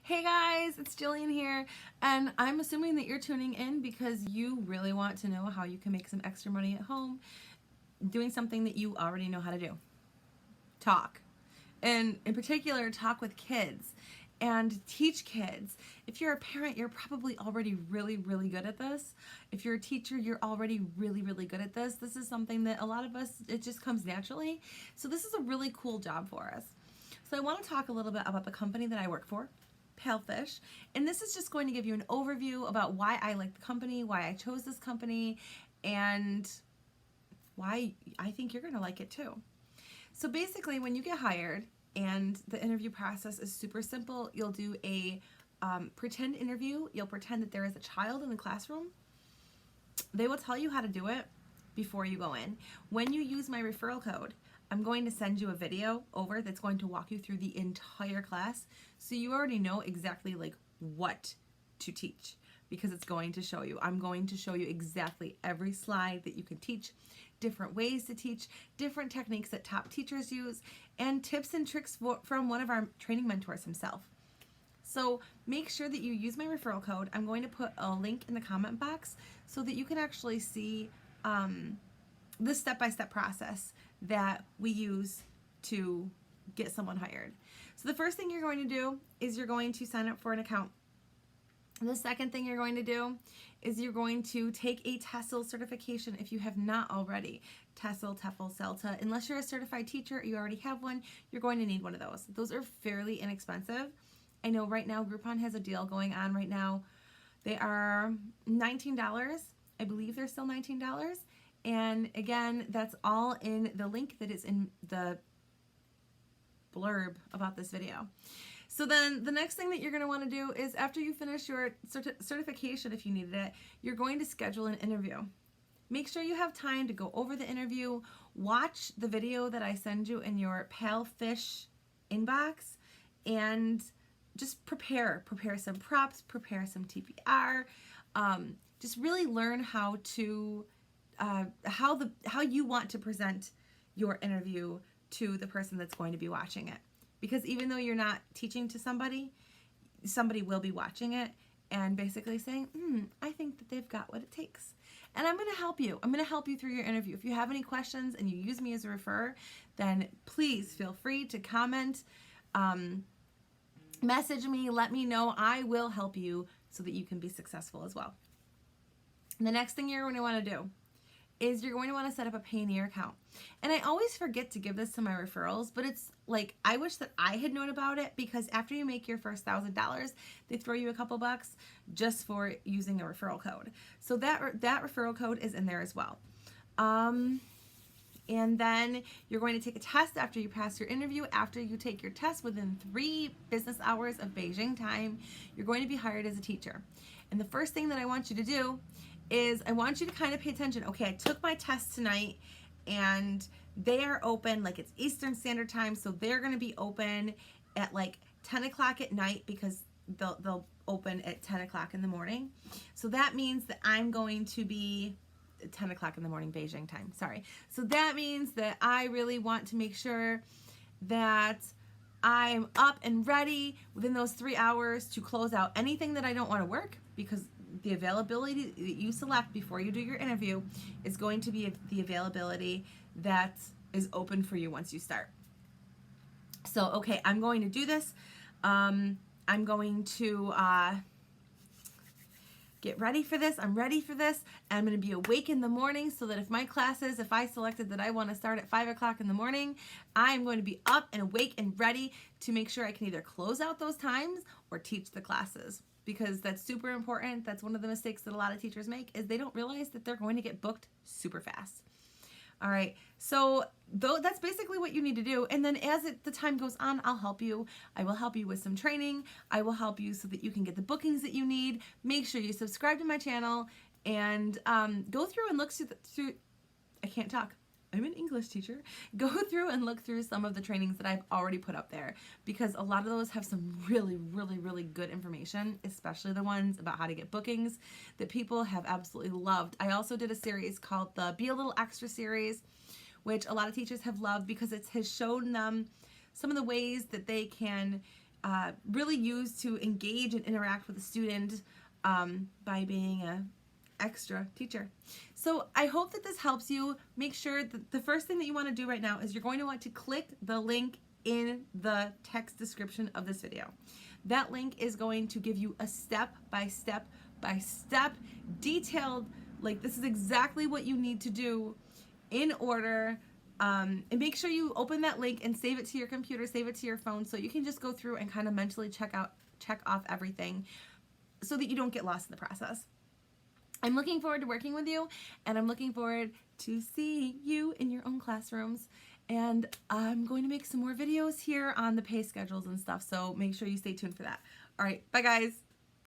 Hey guys, it's Jillian here, and I'm assuming that you're tuning in because you really want to know how you can make some extra money at home doing something that you already know how to do. Talk. And in particular, talk with kids and teach kids. If you're a parent, you're probably already really good at this. If you're a teacher, you're already really good at this. This is something that a lot of us, it just comes naturally. So this is a really cool job for us. So I want to talk a little bit about the company that I work for, Hellfish, and this is just going to give you an overview about why I like the company, why I chose this company, and why I think you're going to like it too. So basically, when you get hired, and the interview process is super simple, you'll do a pretend interview. You'll pretend that there is a child in the classroom. They will tell you how to do it before you go in. When you use my referral code, I'm going to send you a video over that's going to walk you through the entire class, so you already know exactly like what to teach, because it's going to show you. I'm going to show you exactly every slide that you can teach, different ways to teach, different techniques that top teachers use, and tips and tricks from one of our training mentors himself. So make sure that you use my referral code. I'm going to put a link in the comment box so that you can actually see the step-by-step process that we use to get someone hired. So the first thing you're going to do is you're going to sign up for an account. The second thing you're going to do is you're going to take a TESOL certification if you have not already. TESOL, TEFL, CELTA. Unless you're a certified teacher, you already have one, you're going to need one of those. Those are fairly inexpensive. I know right now Groupon has a deal going on right now. They are $19. I believe they're still $19. And again, that's all in the link that is in the blurb about this video. So then the next thing that you're going to want to do is, after you finish your certification, if you needed it, you're going to schedule an interview. Make sure you have time to go over the interview, watch the video that I send you in your Hellfish inbox, and just prepare some props, prepare some TPR, just really learn how to how you want to present your interview to the person that's going to be watching it. Because even though you're not teaching to somebody will be watching it and basically saying, I think that they've got what it takes. And I'm going to help you. I'm going to help you through your interview. If you have any questions and you use me as a referrer, then please feel free to comment, message me, let me know. I will help you so that you can be successful as well. And the next thing you're going to want to do is you're going to want to set up a Payoneer account. And I always forget to give this to my referrals, but it's like, I wish that I had known about it, because after you make your first $1,000, they throw you a couple bucks just for using a referral code. So that referral code is in there as well. And then you're going to take a test after you pass your interview. After you take your test within 3 business hours of Beijing time, you're going to be hired as a teacher. And the first thing that I want you to do is I want you to kind of pay attention. Okay, I took my test tonight and they are open, like it's Eastern Standard Time, so they're going to be open at like 10 o'clock at night, because they'll open at 10 o'clock in the morning. So that means that I'm going to be 10 o'clock in the morning Beijing time, sorry. So that means that I really want to make sure that I'm up and ready within those 3 hours to close out anything that I don't want to work, because the availability that you select before you do your interview is going to be the availability that is open for you once you start. So, okay, I'm going to do this. I'm going to get ready for this. I'm ready for this. I'm going to be awake in the morning so that if my classes, if I selected that I want to start at 5 o'clock in the morning, I'm going to be up and awake and ready to make sure I can either close out those times or teach the classes. Because that's super important. That's one of the mistakes that a lot of teachers make, is they don't realize that they're going to get booked super fast. All right, so that's basically what you need to do. And then as the time goes on, I'll help you. I will help you with some training. I will help you so that you can get the bookings that you need. Make sure you subscribe to my channel and go through and look through. I can't talk. I'm an English teacher. Go through and look through some of the trainings that I've already put up there, because a lot of those have some really good information, especially the ones about how to get bookings that people have absolutely loved. I also did a series called the Be a Little Extra series, which a lot of teachers have loved because it has shown them some of the ways that they can really use to engage and interact with the student by being a extra teacher. So I hope that this helps you. Make sure that the first thing that you want to do right now is you're going to want to click the link in the text description of this video. That link is going to give you a step by step detailed, like this is exactly what you need to do in order. And make sure you open that link and save it to your computer, save it to your phone, so you can just go through and kind of mentally check off everything so that you don't get lost in the process. I'm looking forward to working with you, and I'm looking forward to seeing you in your own classrooms. And I'm going to make some more videos here on the pay schedules and stuff, so make sure you stay tuned for that. All right, bye guys.